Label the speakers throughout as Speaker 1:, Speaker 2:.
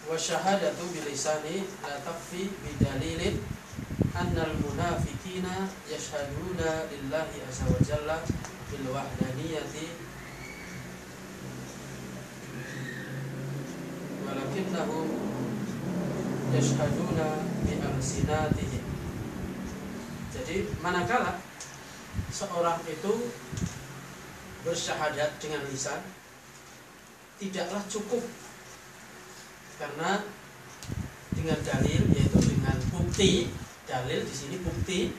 Speaker 1: wa syahadatu bilisani la takfi bidalilin annal munafiqina yashhaduna lillahi azza wa jalla bil wahdaniyati walakinnahum yashhaduna bi alsinatihim. Jadi manakala seorang itu bersyahadat dengan lisan tidaklah cukup, karena dengan dalil, yaitu dengan bukti. Dalil di sini bukti,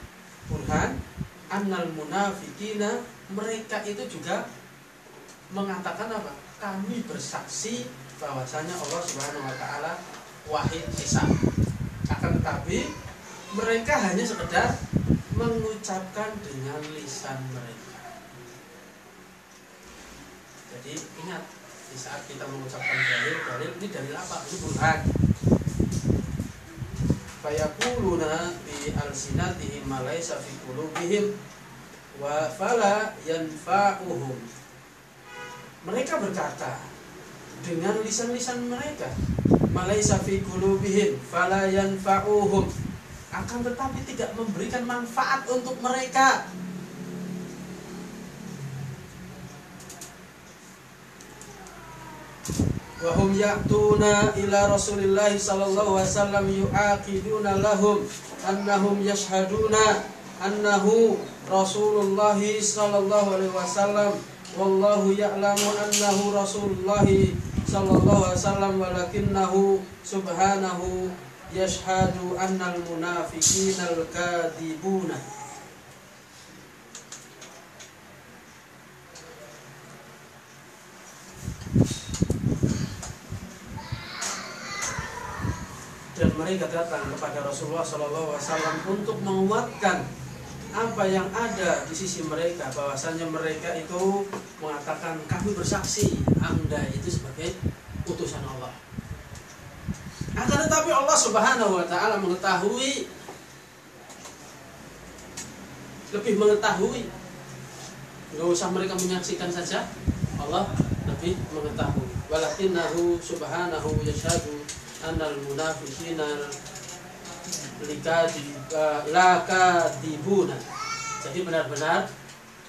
Speaker 1: burhan, annal munafiqina, mereka itu juga mengatakan apa? Kami bersaksi bahwasanya Allah Subhanahu wa taala wahid esa. Akan tetapi mereka hanya sekedar mengucapkan dengan lisan mereka. Jadi ingat, di saat kita mengucapkan dalil ini dalil apa? Ini burhan. Fayaquluna bi alsinatihim ma laysa fi qulubihim wa fala yanfa'uhum. Mereka berkata dengan lisan-lisan mereka, ma laysa fi qulubihim fala yanfa'uhum, akan tetapi tidak memberikan manfaat untuk mereka. Wa hum ya'tuna ila Rasulillah sallallahu alaihi wasallam yu'aqiduna lahum annahum yashhaduna annahu Rasulullah sallallahu alaihi wasallam wallahu ya'lamu annahu Rasulullah sallallahu alaihi wasallam walakinnahu subhanahu yashhadu annal munafiqina al-kadhibuna. Dan mereka datang kepada Rasulullah SAW untuk menguatkan apa yang ada di sisi mereka, bahwasanya mereka itu mengatakan kami bersaksi Anda itu sebagai utusan Allah. Akan tetapi Allah Subhanahu wa taala mengetahui, lebih mengetahui. Enggak usah mereka menyaksikan saja, Allah lebih mengetahui. Walakinnahu subhanahu yashhadu annal munafiqina lakadibuna. Jadi benar-benar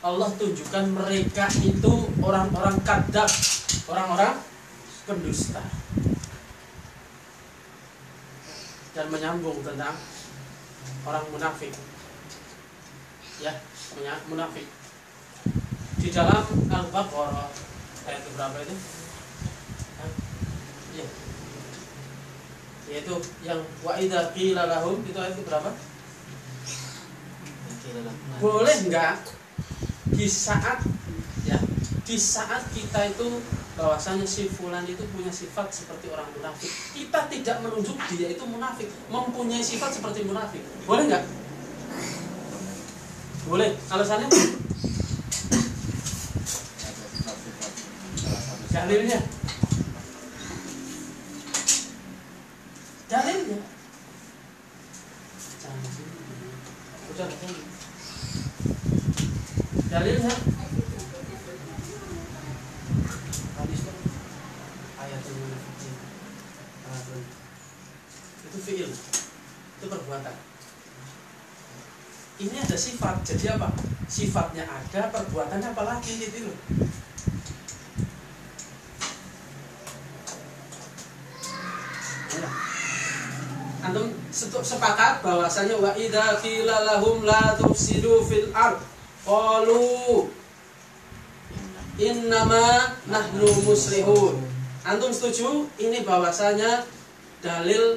Speaker 1: Allah tunjukkan mereka itu orang-orang kadzab, orang-orang pendusta. Dan menyambung tentang orang munafik. Ya, munafik. Di dalam Al-Baqarah ayat berapa itu? Ya. Yaitu yang wa idza qila lahum, itu ayat berapa? Boleh enggak di saat kita itu bahwasanya si fulan itu punya sifat seperti orang munafik, kita tidak menunjuk dia itu munafik, mempunyai sifat seperti munafik. Boleh enggak? Boleh. Alasannya? Dalilnya? Dalilnya? Udah. Dalilnya? Ayatul munafiqin. Itu fi'il, itu perbuatan. Ini ada sifat, jadi apa? Sifatnya ada, perbuatannya apalagi gitu loh. Antum sepakat bahwasanya wa idza qila lahum la tufsidu fil ard qalu innama nahnu muslihun. Antum setuju ini bahwasanya dalil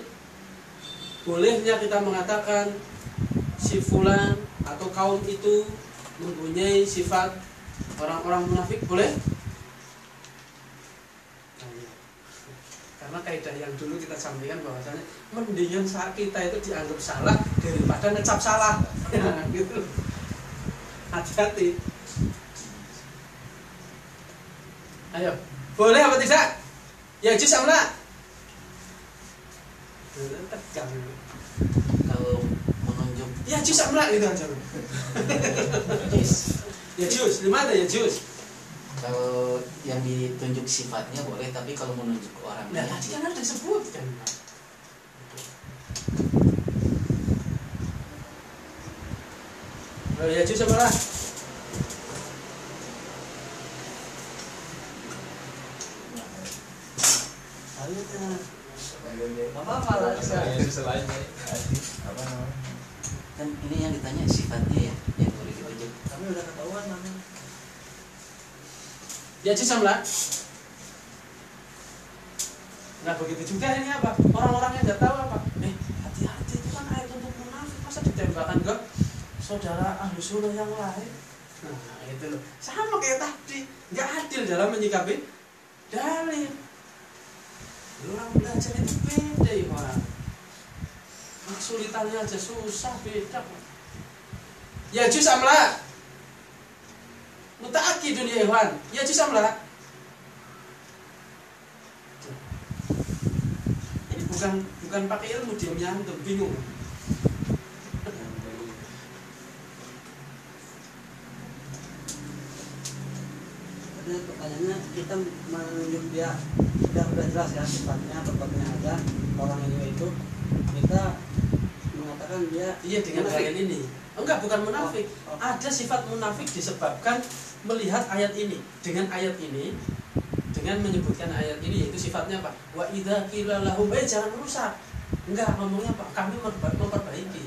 Speaker 1: bolehnya kita mengatakan si fulan atau kaum itu mempunyai sifat orang-orang munafik, boleh? Karena kaidah yang dulu kita sampaikan bahwasanya mendingan saat kita itu dianggap salah daripada ngecap salah. Ya, gitu. Hati-hati. Ayo, boleh apa tidak? Ya juz amla. Tegang.
Speaker 2: Kalau menunjuk
Speaker 1: Ya juz amla gitu aja. Ya juz, di mana ya juz?
Speaker 2: Kalau yang ditunjuk sifatnya boleh, tapi kalau menunjuk
Speaker 1: Nah,
Speaker 2: orangnya
Speaker 1: tadi kan ada disebutkan. Oh ya, cuy sama lah.
Speaker 3: Apa lah
Speaker 4: selain apa namanya?
Speaker 2: kan ini yang ditanya sifatnya ya, yang boleh ditunjuk.
Speaker 3: kami udah ketahuan namanya.
Speaker 1: Ya cuy sama lah. Nah begitu juga ini apa? Orang-orang yang nggak tahu apa? Hati-hati, itu kan ayat untuk munafik, masa ditembakkan ke saudara ahlu sunnah yang lain? Nah itu loh, sama kayak tadi, nggak adil dalam menyikapi dalil. Orang belajar itu beda ya, kesulitannya aja susah beda. Ya juz amla, mutaaki dunia ikhwan. Ya juz amla. Ini bukan pakai ilmu diamnya antum bingung.
Speaker 3: Jadi pertanyaannya kita menunjuk dia udah jelas ya sifatnya tempatnya ada orang ini itu kita mengatakan dia
Speaker 1: Iya dengan dalil ini. Enggak, bukan munafik. Ada sifat munafik disebabkan melihat ayat ini. Dengan ayat ini, dengan menyebutkan ayat ini, yaitu sifatnya apa? Wa idza qila lahum jangan merusak. Enggak, ngomongnya apa? Kami memperbaiki.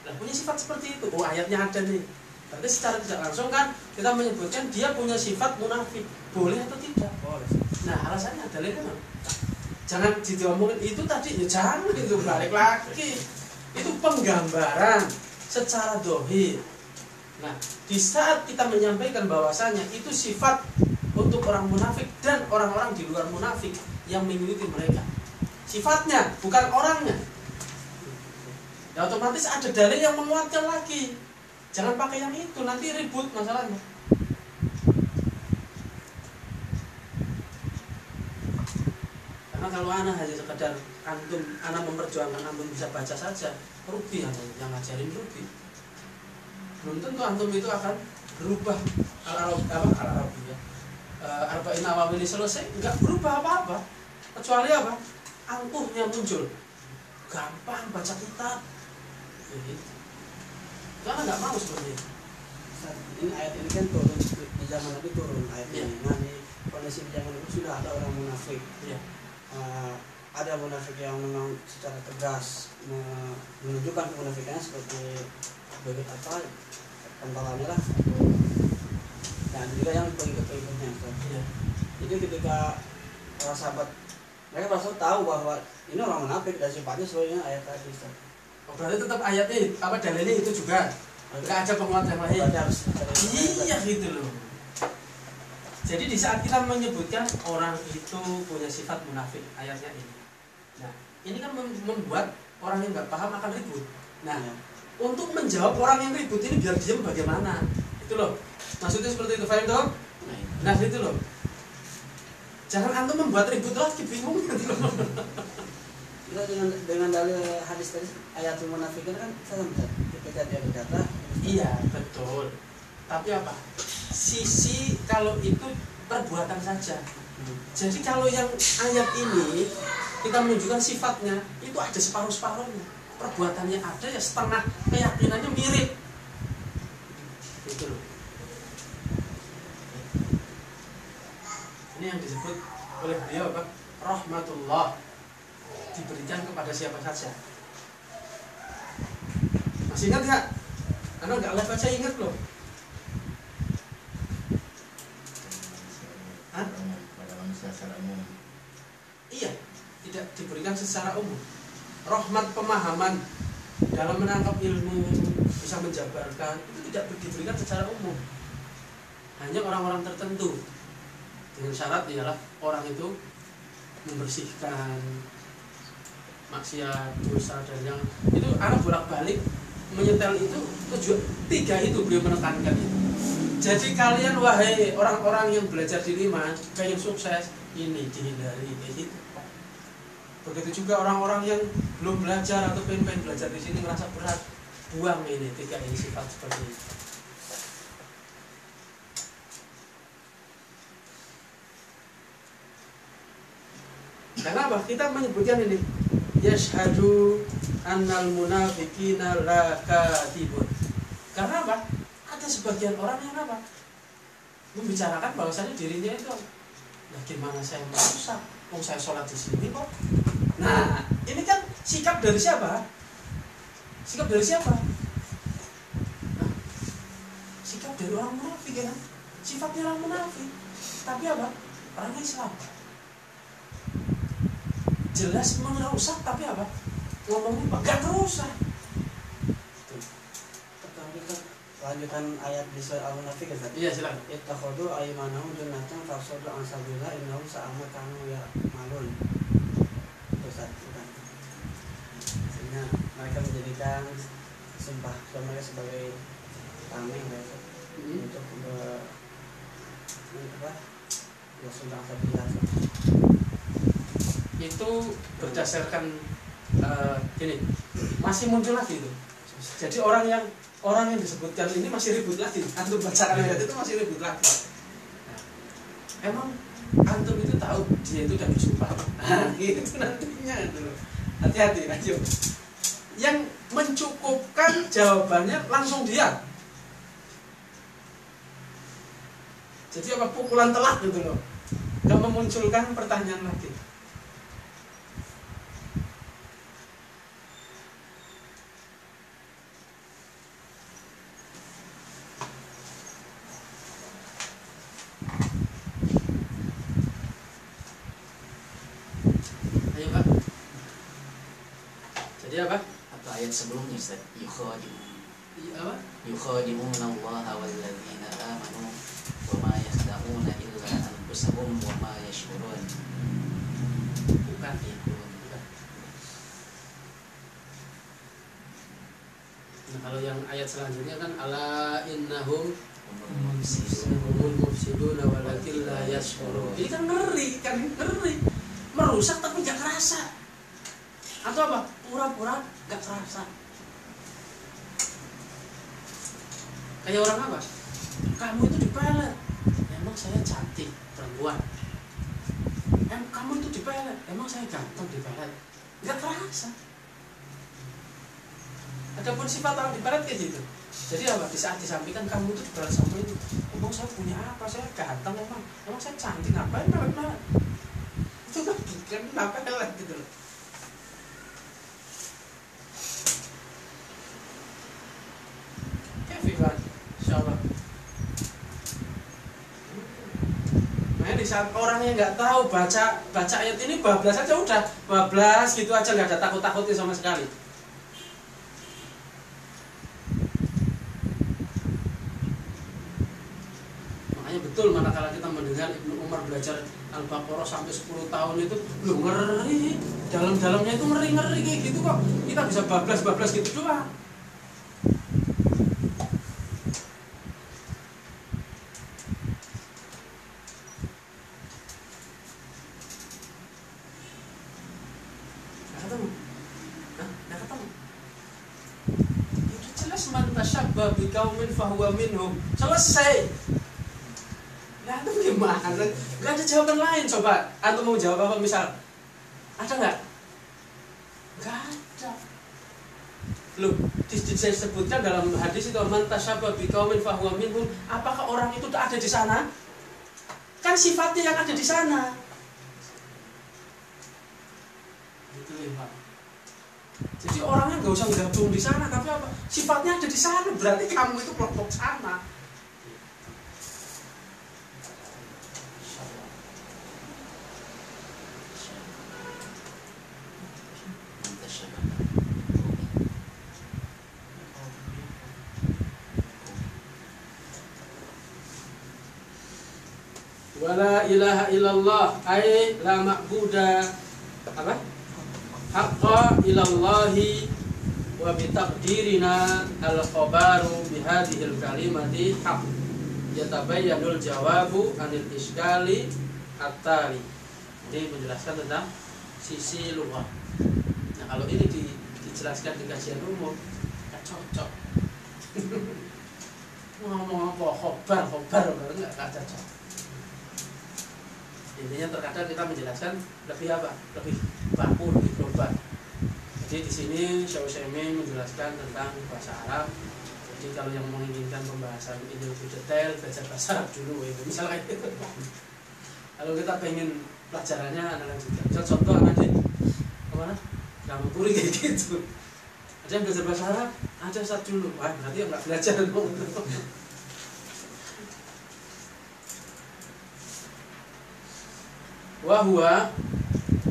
Speaker 1: Nah, punya sifat seperti itu. Oh, ayatnya ada nih. Berarti secara tidak langsung kan kita menyebutkan dia punya sifat munafik. Boleh atau tidak? Boleh. Nah, alasannya dalilnya apa? Jangan diomongin itu tadi, ya jangan itu balik lagi. Itu penggambaran secara dohir. Nah, di saat kita menyampaikan bahwasanya itu sifat untuk orang munafik dan orang-orang di luar munafik yang mengikuti mereka. Sifatnya, bukan orangnya. Ya otomatis ada dalil yang menguatkan lagi. Jangan pakai yang itu, nanti ribut masalahnya. Karena kalau anak hanya sekedar antum, anak memperjuangkan antum bisa baca saja, rugi yang ngajarin rugi. Belum tentu antum itu akan berubah al-Arabiyah. Arba'in Nawawi selesai, enggak berubah apa-apa. Kecuali apa? Angkuhnya muncul. Gampang baca kitab. Gitu. Karena nggak mau seperti itu.
Speaker 3: Ini ayat ini kan turun di zaman Nabi turun ayat ini. Nah di kondisi di zaman itu sudah ada orang munafik.
Speaker 1: Iya.
Speaker 3: Ada munafik yang memang secara tegas menunjukkan kemunafikannya seperti bebek apa kempalannya lah. Dan juga yang pengikut-pengikutnya.
Speaker 1: Iya.
Speaker 3: Jadi ketika para sahabat mereka pasti tahu bahwa ini orang munafik dan sifatnya sesuai dengan ayat tadi.
Speaker 1: Oh, berarti tetap ayatnya apa dalilnya itu juga nggak ada penguat yang lain. Iya gitu loh. Jadi di saat kita menyebutkan orang itu punya sifat munafik, ayatnya ini. Nah, ini kan membuat orang yang nggak paham akan ribut. Nah, untuk menjawab orang yang ribut ini biar diam bagaimana? Itu loh. Maksudnya seperti itu, faham dong? Nah, itu loh. Jangan antum membuat ribut lagi, bingung gitu loh.
Speaker 3: Kita dengan dalil hadis tadi ayat munafikin kan sama ketika dia berkata
Speaker 1: iya betul, tapi apa sisi kalau itu perbuatan saja. Jadi kalau yang ayat ini kita menunjukkan sifatnya itu ada separuh-separuhnya, perbuatannya ada ya setengah, keyakinannya mirip gitu loh. Ini yang disebut oleh beliau apa? Rahmatullah diberikan kepada siapa saja. Masih ingat nggak? Karena nggak live aja ingat loh. Hah?
Speaker 4: Pada manusia secara umum.
Speaker 1: Iya, tidak diberikan secara umum. Rahmat pemahaman dalam menangkap ilmu, bisa menjabarkan, itu tidak diberikan secara umum. Hanya orang-orang tertentu. Dengan syarat ialah orang itu membersihkan maksiat, dosa dan yang itu anak bolak-balik menyetel itu tujuan tiga itu beliau menekankan itu. Jadi kalian wahai orang-orang yang belajar di Liman pengen sukses ini dihindari kayak gitu. Begitu juga orang-orang yang belum belajar atau pengen belajar di sini merasa berat, buang ini tiga ini sifat seperti itu. Karena apa? Kita menyebutkan ini yashhadu annal munafiqina lakatibun. Karena apa? Ada sebagian orang yang apa? Membicarakan bahwasanya dirinya itu, nah gimana saya merusak? Oh saya sholat di sini kok. Nah ini kan sikap dari siapa? Sikap dari siapa? Nah, sikap dari orang munafik ya kan? Sifatnya orang munafik. Tapi apa? Orang Islam. Jelas merusak tapi apa? Ngomongnya apa? Gak merusak.
Speaker 3: Lanjutan ayat di surah Al-Munafiq kan?
Speaker 1: Iya silakan.
Speaker 3: Ittakhadhu aymanahum junnatan fasadu an sabilillah innahum sa'ama kanu ya'malun. Ustaz, bukan. Sehingga mereka menjadikan sumpah mereka sebagai tameng untuk sumpah sabilillah.
Speaker 1: Itu berdasarkan gini, masih muncul lagi itu. Jadi orang yang disebutkan ini masih ribut lagi. Antum bacakan ayat itu masih ribut lagi. Nah, emang antum itu tahu dia itu udah disumpah. Nah, itu nantinya itu. Hati-hati, ayo. Yang mencukupkan jawabannya langsung dia. Jadi apa pukulan telak gitu loh. Gak memunculkan pertanyaan lagi. Ayo Pak. Jadi apa?
Speaker 2: Atau ayat sebelumnya Ustaz,
Speaker 1: Apa?
Speaker 2: yukhadi'una Allah walladzina amanu wa ma yakhda'una illa anfusahum wa ma yash'urun.
Speaker 1: Bukan itu. Nah, kalau yang ayat selanjutnya kan ala innahum humul mufsiduna walakin la yash'urun. Ini kan ngeri. Merusak tapi gak kerasa. Atau apa? Pura-pura gak kerasa. Kayak orang apa? Kamu itu dipelet. Emang saya cantik perempuan. Kamu itu dipelet. Emang saya ganteng dipelet. Gak kerasa. Adapun sifat orang dipelet kayak gitu. Jadi apa? Di saat disampaikan kamu itu dipelet sama itu. Emang saya punya apa? Saya ganteng emang. Emang saya cantik ngapain pelet-pelet? Itu kan kenapa pelet gitu loh. Vivan, insyaallah. Nah, di saat orang yang nggak tahu baca ayat ini bablas aja udah bablas gitu aja, nggak ada takut-takutnya sama sekali. Makanya betul manakala kita mendengar Ibnu Umar belajar Al-Baqarah sampai 10 tahun itu, loh ngeri, dalam-dalamnya itu ngeri-ngeri kayak gitu kok. Kita bisa bablas gitu doang. Babi kaumin fahuwa minhum. Selesai. Nah itu gimana? Gak ada jawaban lain. Coba antum mau jawab apa misal? Ada nggak? Gak ada. Loh, disebutkan dalam hadis itu man tasyabbaha biqaumin fahuwa minhum. Apakah orang itu ada di sana? Kan sifatnya yang ada di sana. Itu ya, jadi orangnya nggak usah gabung di sana, tapi apa? Sifatnya ada di sana, berarti kamu itu kelompok sana. Wala ilaha illallah, ay la ma'buda apa? Haqqa ilallahi wa bitaqdirina al-khabaru bihadihil kalimati haq yatabayyanul jawabu anil iskali at-tali. Ini menjelaskan tentang sisi lughah. Nah kalau ini dijelaskan di kajian umum gak cocok. Ngomong apa khobar enggak cocok. Intinya terkadang kita menjelaskan lebih apa? Lebih baku, lebih global. Jadi di sini Syekh Utsaimin menjelaskan tentang bahasa Arab. Jadi kalau yang menginginkan pembahasan ini lebih detail, belajar bahasa Arab dulu itu misalnya gitu. Kalau kita pengen pelajarannya ada lanjutkan. Misal contoh anak di kemana? Kamu Puri kayak gitu. Ada yang belajar bahasa Arab, ada Ustaz dulu. Wah, berarti yang nggak belajar. Wa huwa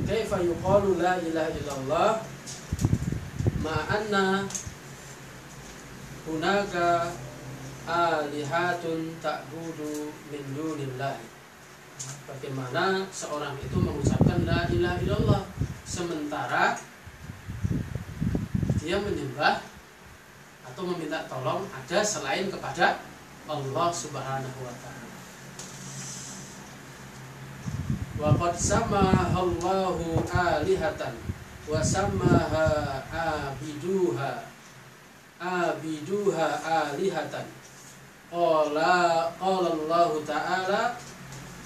Speaker 1: kaifa yuqalu la ilaha illallah ma anna hunaka alihatun ta'budu min dunillah. Bagaimana seorang itu mengucapkan la ilaha illallah sementara dia menyembah atau meminta tolong ada selain kepada Allah Subhanahu wa taala. Wa qad samaha Allahu alihatan wa samaha abiduha alihatan. Qala Allah ta'ala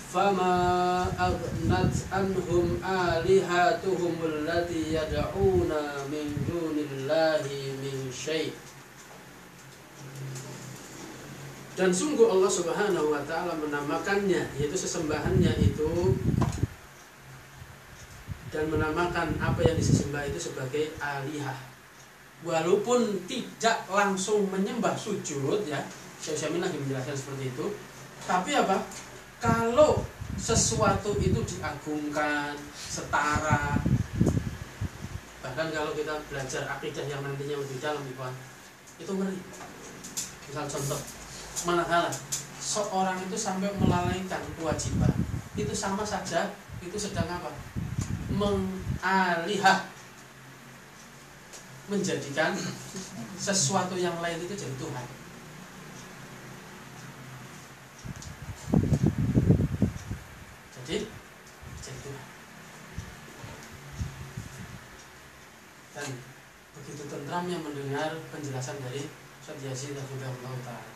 Speaker 1: fama aghnat anhum alihatuhum allati yad'una min dunillahi min syai'. Dan sungguh Allah Subhanahu wa taala menamakannya, yaitu sesembahannya itu, dan menamakan apa yang disembah itu sebagai alihah. Walaupun tidak langsung menyembah sujud ya, Syekh Utsaimin lagi menjelaskan seperti itu. Tapi apa? Kalau sesuatu itu diagungkan, setara, bahkan kalau kita belajar akidah yang nantinya lebih dalam itu ngeri. Misal contoh, manakala seorang itu sampai melalaikan kewajiban, itu sama saja itu sedang apa? Mengalihah, menjadikan sesuatu yang lain itu jadi Tuhan. Jadi Tuhan. Dan begitu tentramnya mendengar penjelasan dari Ustaz Yazid Rahimahullah Ta'ala,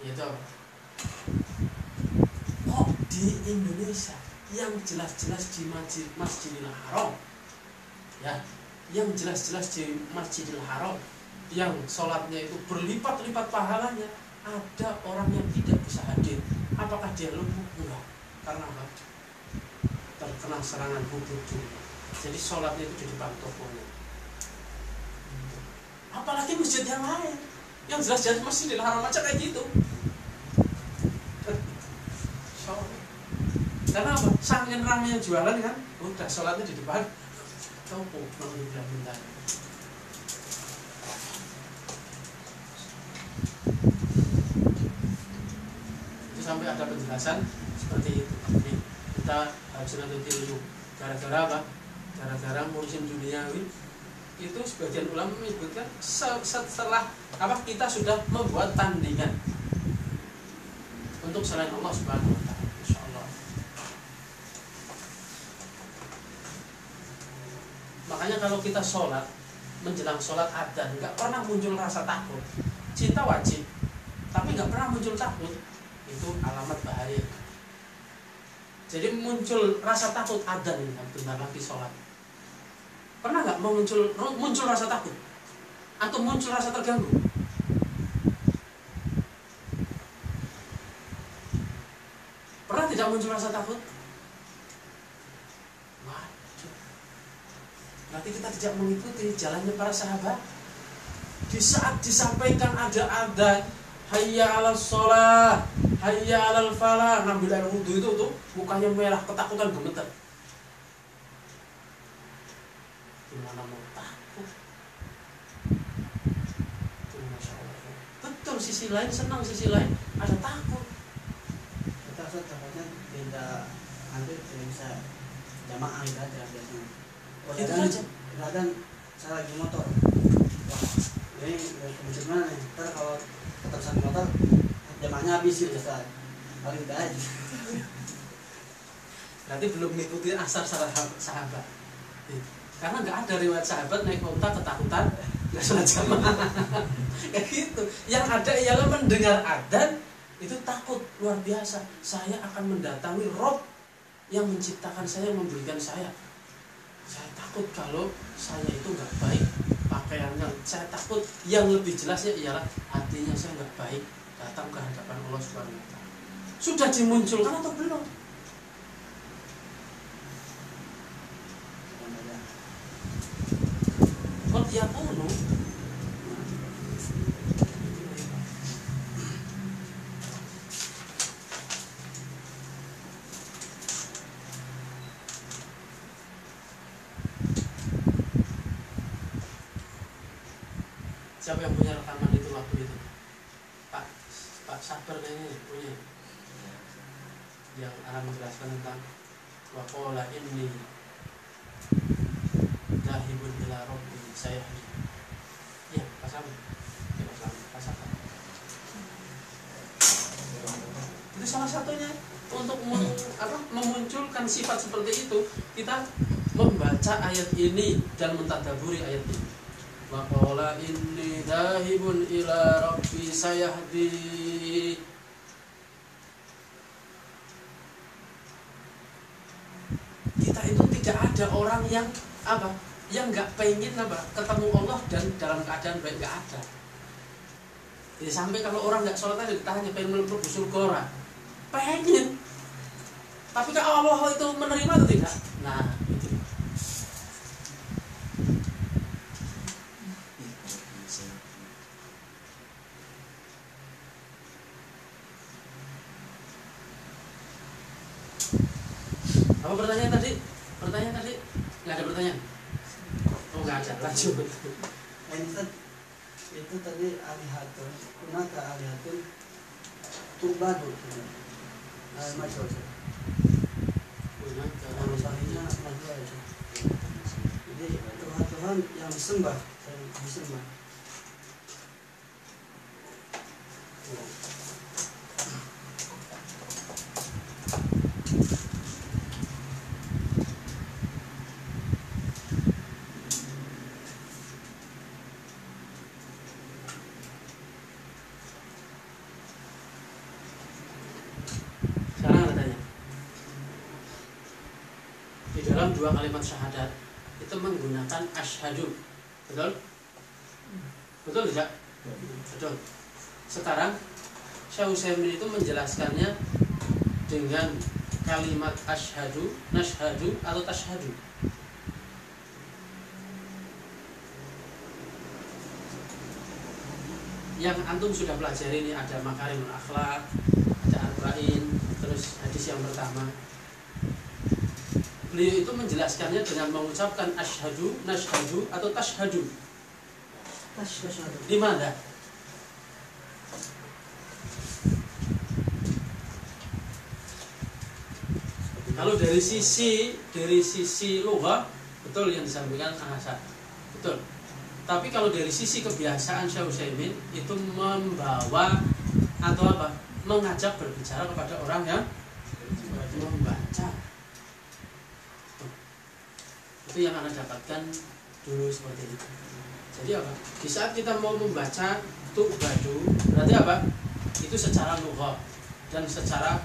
Speaker 1: yaitu apa? Kok di Indonesia yang jelas-jelas di Masjidil Haram ya, yang jelas-jelas di Masjidil Haram yang sholatnya itu berlipat-lipat pahalanya, ada orang yang tidak bisa hadir. Apakah dia lumpuh? Enggak. Karena apa? Terkena serangan hubud dulu. Jadi sholatnya itu di depan tokonya. Apalagi masjid yang lain, yang jelas-jelas Masjidil Haram aja kayak gitu. Karena apa? Saking ramai yang jualan kan, udah sholatnya di depan toko, bentar. Itu sampai ada penjelasan seperti itu. Jadi kita harus nanti ilmu. Gara-gara apa? Gara-gara ngurusin duniawi. Itu sebagian ulama menyebutkan setelah apa kita sudah membuat tandingan untuk selain Allah Subhanahu wa taala. Insyaallah. Makanya kalau kita sholat, menjelang sholat adzan nggak pernah muncul rasa takut. Cinta wajib, tapi nggak pernah muncul takut, itu alamat bahaya. Jadi muncul rasa takut adzan ini bentar lagi sholat. Pernah nggak mau muncul rasa takut atau muncul rasa terganggu? Pernah tidak muncul rasa takut? Waduh, berarti kita tidak mengikuti jalannya para sahabat. Di saat disampaikan ada adzan, hayya 'alas shalah, hayya 'alal falah, ngambil air wudu itu tuh mukanya merah, ketakutan gemeter. Gimana mau takut? Masya Allah. Betul, sisi lain senang, sisi lain ada takut.
Speaker 3: Kita asal takutnya beda, nanti bisa jamaah gitu aja biasanya.
Speaker 1: Itu saja.
Speaker 3: Kadang saya lagi motor, wah ini ke mana nih? Ntar kalau keterusan motor jamaahnya habis gitu Ustaz. Paling tidak aja.
Speaker 1: Berarti belum mengikuti asar sahabat. Karena nggak ada riwayat sahabat naik onta ketakutan nggak sholat jamaah. Kayak gitu. Yang ada ialah mendengar adzan itu takut luar biasa. Saya akan mendatangi Rob yang menciptakan saya, memberikan saya. Saya takut kalau saya itu nggak baik pakaiannya. Saya takut yang lebih jelasnya ialah hatinya saya nggak baik datang ke hadapan Allah Subhanahu wa Ta'ala. Sudah dimunculkan atau belum? Qad yakunu. Siapa yang punya rekaman itu waktu itu? Pak Sabar kayaknya punya. Yang akan menjelaskan tentang waqala inni dhahibun ila rabbi saya. Iya, Pak Sabar. Ya, Pak Sabar. Itu salah satunya untuk memunculkan sifat seperti itu, kita membaca ayat ini dan mentadaburi ayat ini. Waqala inni dhahibun ila rabbi sayahdi. Kita itu tidak ada orang yang apa? Yang nggak pengen apa? Ketemu Allah dan dalam keadaan baik, nggak ada. Jadi sampai kalau orang nggak sholat aja ditanya pengen mlebu surga, pengen. Tapi kalau Allah itu menerima atau tidak? Nah, itu. Apa pertanyaan tadi? Pertanyaan tadi? Nggak ada pertanyaan? Oh nggak ada, lanjut.
Speaker 3: Itu tadi alihatun, kunaka alihatun tubadu. Macam misalnya manusia itu. Jadi Tuhan yang disembah, disembah.
Speaker 1: Dalam dua kalimat syahadat itu menggunakan asyhadu, betul? Betul tidak? Betul. Sekarang Syekh Utsaimin itu menjelaskannya dengan kalimat asyhadu, nashhadu atau tashhadu. Yang antum sudah pelajari ini ada makarimul akhlak, ada arba'in, terus hadis yang pertama. Beliau itu menjelaskannya dengan mengucapkan asyhadu, nashhadu atau tashhadu. Di mana? Kalau dari sisi lugha betul yang disampaikan Hasan. Betul. Tapi kalau dari sisi kebiasaan Syekh Utsaimin itu membawa atau apa? Mengajak berbicara kepada orang yang membaca. Itu yang Anda dapatkan dulu seperti itu. Jadi apa? Di saat kita mau membaca tu'badu, berarti apa? Itu secara lugha dan secara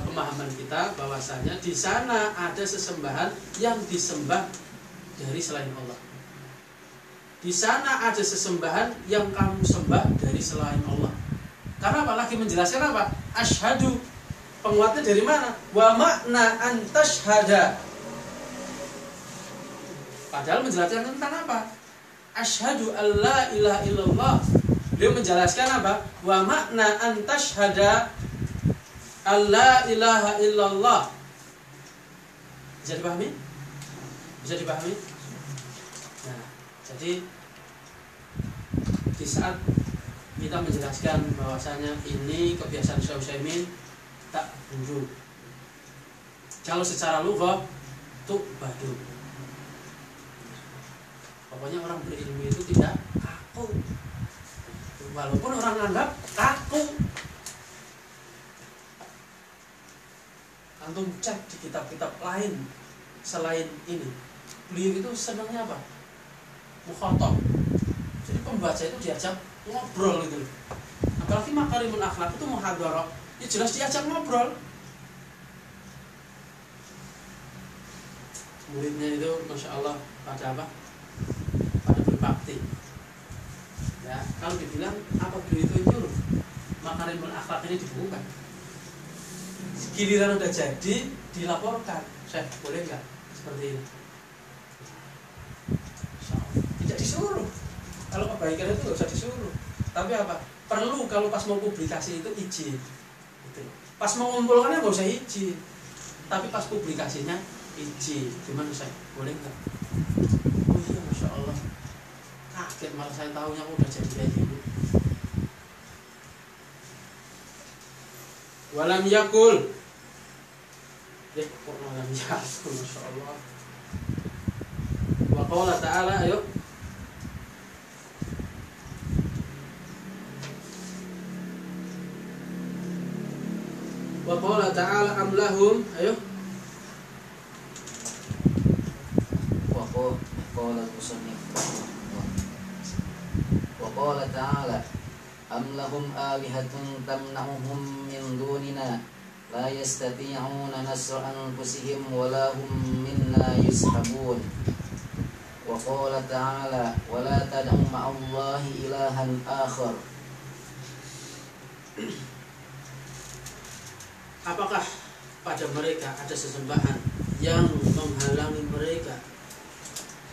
Speaker 1: pemahaman kita bahwasanya di sana ada sesembahan yang disembah dari selain Allah. Di sana ada sesembahan yang kamu sembah dari selain Allah. Karena apa? Lagi menjelaskan apa? Asyhadu. Penguatnya dari mana? Wa makna antashhada. Padahal menjelaskan tentang apa? Asyhadu alla ilaha illallah. Dia menjelaskan apa? Wa makna antashhada alla ilaha illallah. Bisa dipahami? Bisa dipahami? Nah, jadi di saat kita menjelaskan bahwasanya ini kebiasaan Syekh Utsaimin tak buruk. Kalau secara lugha tu'badu. Pokoknya orang berilmu itu tidak kaku. Walaupun orang anggap kaku. Antum cek di kitab-kitab lain selain ini. Beliau itu senangnya apa? Mukhatab. Jadi pembaca itu diajak ngobrol gitu. Apalagi makarimul akhlak itu muhadharah. Ya jelas diajak ngobrol. muridnya itu masya Allah pada apa? Pada berbakti. Ya, kalau dibilang apa beliau itu nyuruh, makarimul akhlak ini dibuka. Giliran udah jadi dilaporkan, Syekh boleh nggak seperti ini? Tidak disuruh. Kalau kebaikan itu nggak usah disuruh. Tapi apa? Perlu kalau pas mau publikasi itu izin. Gitu. Pas mau mengumpulkannya nggak usah izin. Tapi pas publikasinya izin. Gimana Syekh? Boleh nggak? Oh iya, masya Allah. Kaget malah saya tahunya aku udah jadi kayak gini. Walam yakul. Kok walam yakul, masya Allah. Wa qala ta'ala, ayo. Wa qala ta'ala amlahum, ayo.
Speaker 2: Wa qala al-musannif wa qala ta'ala am lahum alihatun tamna'uhum min dunina la yastati'una nasra anfusihim wa la hum minna yushabun. Wa qala ta'ala wa la tad'u ma'allahi ilahan akhar.
Speaker 1: Apakah pada mereka ada sesembahan yang menghalangi mereka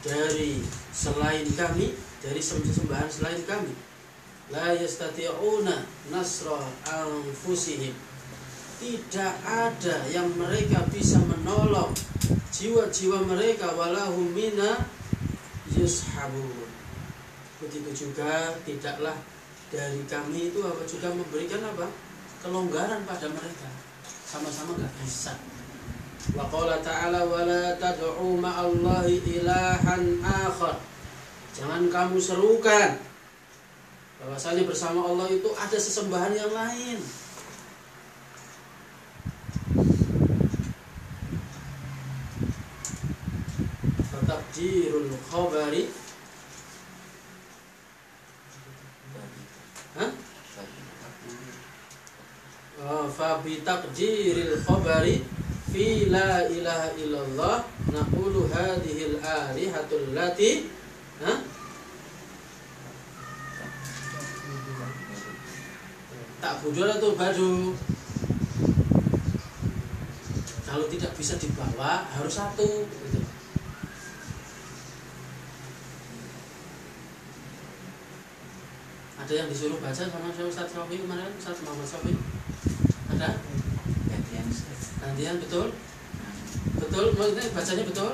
Speaker 1: dari selain kami, dari sesembahan selain kami? La yastati'una nasra anfusihim. Tidak ada yang mereka bisa menolong jiwa-jiwa mereka, walahum minna yushabun. Begitu juga tidaklah dari kami itu apa juga memberikan apa? Kelonggaran pada mereka. Sama-sama gak bisa. Wa qala ta'ala wa la tad'u ma'allahi ilahan akhar. Jangan kamu serukan bahwasanya bersama Allah itu ada sesembahan yang lain. Taqdirul khabari fa bi taqdiril khabari fi la ilaha illallah naqulu hadhil alihatul lati tak budul atau baju. Kalau tidak bisa dibawa harus satu gitu. Ada yang disuruh baca sama Ustaz Sofi kemarin, Ustaz Muhammad Sofi? Ada? Gantian betul? Betul? Maksudnya bacanya betul?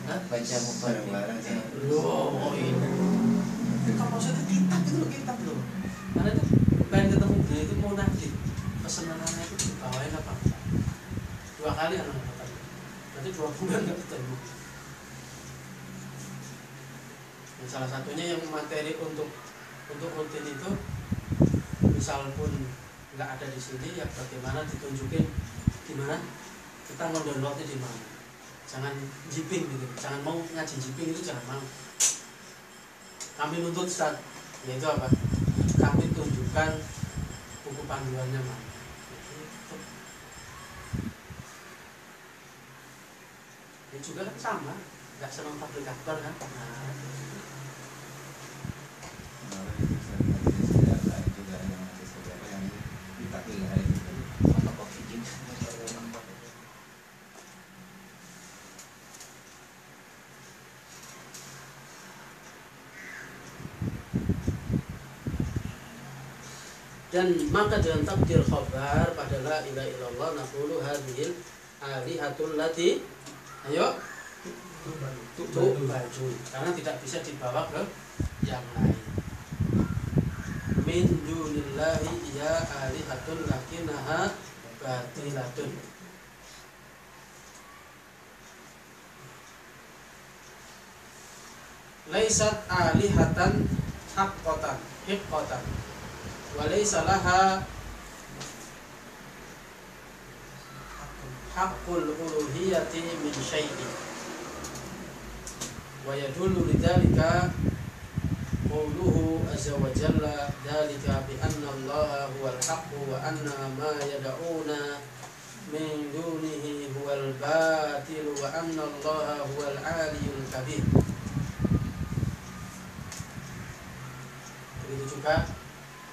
Speaker 2: Baca mufarid.
Speaker 1: Loh, ini kalau maksudnya kitab itu loh, kitab loh. Karena itu pengen ketemu beliau itu mau nagih pesenanannya itu dibawain apa? 2 kali anak ketemu. Berarti 2 bulan nggak ketemu. Dan salah satunya yang materi untuk rutin itu, misal pun nggak ada di sini, ya bagaimana ditunjukin gimana kita mendownloadnya di mana. Jangan jipping gitu, jangan mau ngaji jipping itu jangan mau. Kami nuntut Ustaz, yaitu apa? Kami tunjukkan buku panduannya mana. Ini juga kan sama, nggak senang fabrikator kan? Nah, dan maka dengan takdir khabar pada la ilaha illallah naqulu hadhil alihatul lati, ayo tutup baju karena tidak bisa dibawa ke yang lain. Min dunillahi ya alihatun lakinaha batilatun. Laisat alihatan haqqatan hiqqatan walaysa laha haqqul uluhiyati min syai'in wa yadullu lidzalika qawluhu azza wa jalla dzalika bi anna allaha huwal haqqu wa anna ma yad'una min dunihi huwal batil wa anna Allaha huwal aliyul kabir. Begitu juga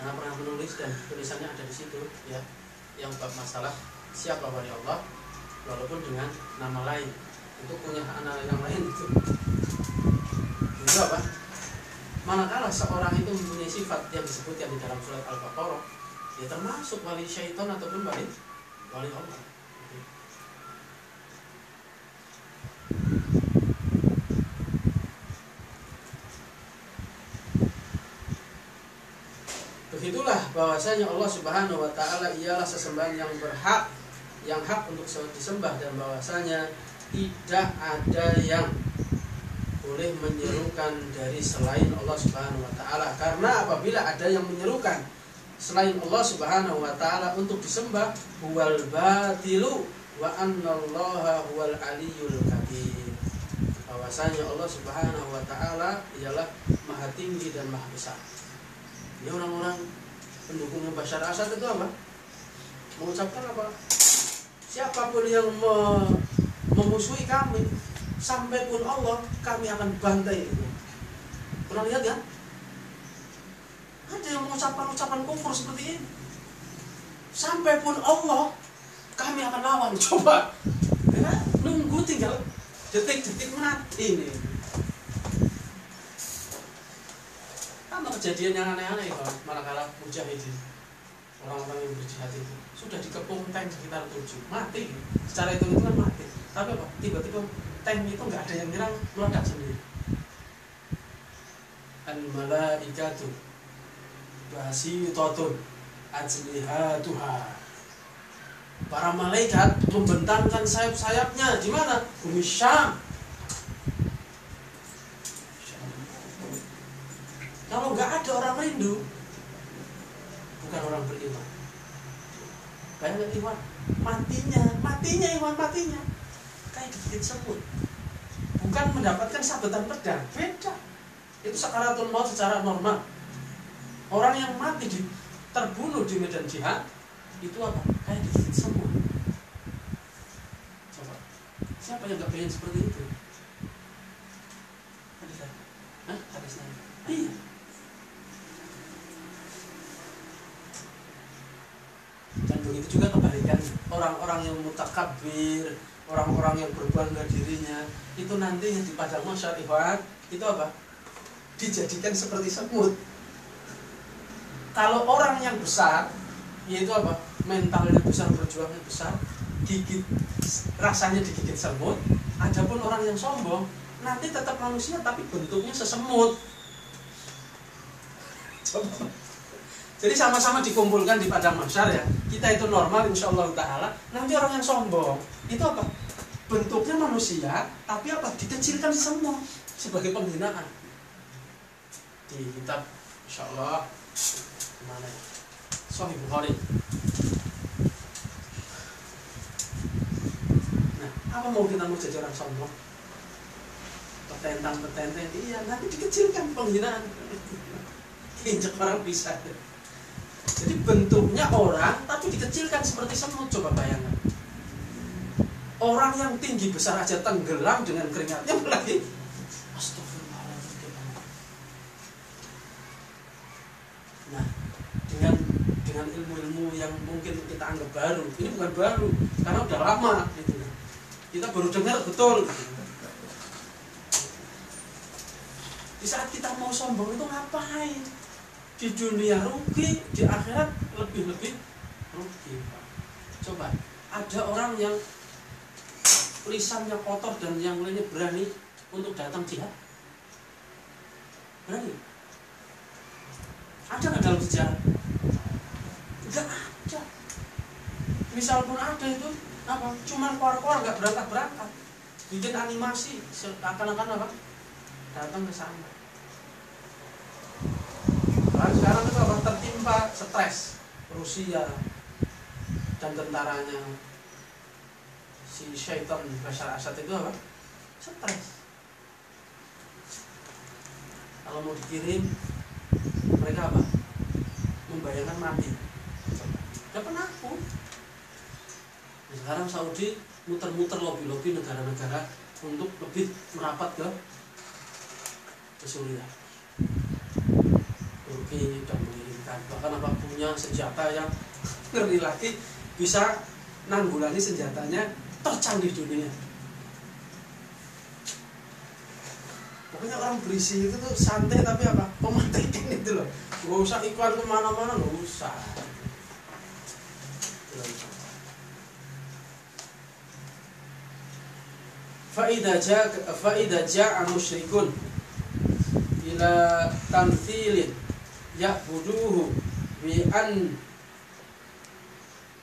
Speaker 1: Anda pernah menulis dan tulisannya ada di situ ya, yang bab masalah siapa wali Allah walaupun dengan nama lain. Itu punya anak yang lain itu. Itu apa? Manakala seorang itu mempunyai sifat yang disebutkan di dalam surat Al-Baqarah, ya termasuk wali syaitan ataupun wali Allah. Begitulah bahwasanya Allah Subhanahu wa taala ialah sesembahan yang berhak, yang hak untuk disembah, dan bahwasanya tidak ada yang boleh menyerukan dari selain Allah Subhanahu wa taala. Karena apabila ada yang menyerukan selain Allah Subhanahu wa taala untuk disembah, huwal batilu wa annallaha huwal aliyul kabir. Bahwasanya Allah Subhanahu wa taala ialah maha tinggi dan maha besar. Ya, orang-orang pendukungnya Bashar Assad itu apa? Mengucapkan apa? Siapapun yang memusuhi kami, sampai pun Allah, kami akan bantai itu. Pernah lihat kan? Ada yang mengucapkan ucapan kufur seperti ini. Sampai pun Allah, kami akan lawan. Coba ya, nunggu tinggal detik-detik mati ini. Sama kejadian yang aneh-aneh kalau manakala mujahidin, orang-orang yang berjihad itu sudah dikepung tank sekitar 7, mati. Secara hitung-hitungan mati. Tapi apa? Tiba-tiba tank itu nggak ada yang nyerang, meledak sendiri. Al-malaikatu basitatun ajnihatuha. Para malaikat membentangkan sayap-sayapnya di mana? Bumi Syam. Kalau nggak ada orang rindu, bukan orang beriman. Bayangkan iman, matinya iman, kayak digigit semut. Bukan mendapatkan sabetan pedang, beda. Itu sakaratul maut secara normal. Orang yang mati terbunuh di medan jihad, itu apa? Kayak digigit semut. Coba, siapa yang nggak pengen seperti itu? Ada saya. Iya. Dan begitu juga kebalikan, orang-orang yang mutakabir, orang-orang yang berbangga dirinya, itu nantinya di padang mahsyar itu apa? Dijadikan seperti semut. Kalau orang yang besar, yaitu apa? Mentalnya besar, berjuangnya besar, rasanya digigit semut. Adapun orang yang sombong, nanti tetap manusia tapi bentuknya sesemut. Coba. Jadi sama-sama dikumpulkan di padang mahsyar ya. Kita itu normal insyaallah taala. Nanti orang yang sombong itu apa? Bentuknya manusia, tapi apa? Dikecilkan semua sebagai penghinaan. Di kitab insyaallah mana? Sahih Bukhari. Nah, apa mau kita mau jadi orang sombong? Petentang, iya, nanti dikecilkan penghinaan. Injek orang bisa. Jadi bentuknya orang tapi dikecilkan seperti semut. Coba bayangkan. Orang yang tinggi besar aja tenggelam dengan keringatnya, apalagi astagfirullahaladzim. Nah, dengan ilmu-ilmu yang mungkin kita anggap baru, ini bukan baru karena udah lama gitu. Kita baru dengar betul. Di saat kita mau sombong itu ngapain? Di dunia rugi, di akhirat lebih-lebih rugi. Coba, ada orang yang lisannya kotor dan yang lainnya berani untuk datang jihad? Berani? Ada nggak dalam sejarah? Nggak ada. Misal pun ada itu apa? Cuma keluar-keluar nggak berangkat. Bikin animasi seakan-akan apa? Datang ke sana. Sekarang itu apa? Tertimpa stres Rusia dan tentaranya si syaitan Bashar Assad itu apa? Stres. Kalau mau dikirim mereka apa? Membayangkan mati. Gak penakut. Sekarang Saudi muter-muter lobi-lobi negara-negara untuk lebih merapat ke Suriah. Turki sudah mengirimkan, bahkan apa punya senjata yang ngeri lagi, bisa nanggulani senjatanya tercanggih dunia. Pokoknya orang berisi itu tuh santai tapi apa? Mematikan itu loh. Gak usah iklan kemana-mana, gak usah. Fa'idha ja'a musyrikun ila tamthilin ya'buduhu bi an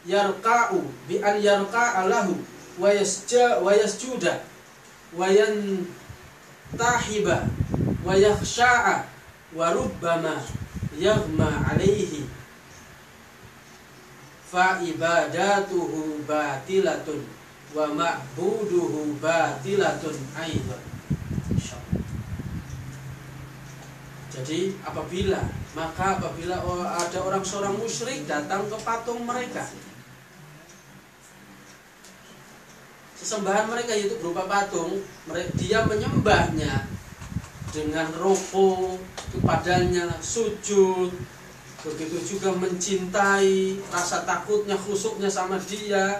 Speaker 1: yarqa'a lahu wa yasjuda wa yantahiba wa yakhsha'a wa rubbama yaghma alaihi fa ibadatuhu batilatun wa ma'buduhu batilatun aidan. Jadi apabila ada seorang musyrik datang ke patung mereka, sesembahan mereka yaitu berupa patung, dia menyembahnya dengan rukuk kepadanya, sujud, begitu juga mencintai, rasa takutnya, khusyuknya sama dia,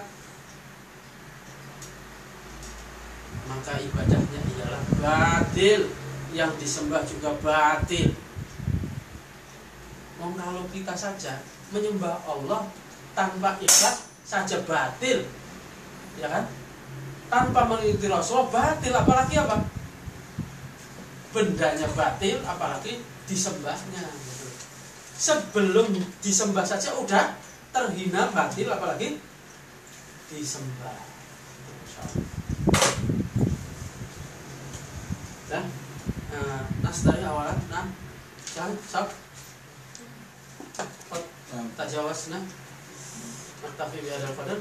Speaker 1: maka ibadahnya ialah batil, yang disembah juga batil. Kalau kita saja menyembah Allah tanpa ikhlas saja batil, ya kan? Tanpa mengikuti Rasul batil, apalagi apa? Bendanya batil, apalagi disembahnya. Sebelum disembah saja udah terhina, batil, apalagi disembah. Dan nas dari awalan, jangan sab, tajawasna, naktafi bihadzal qadar.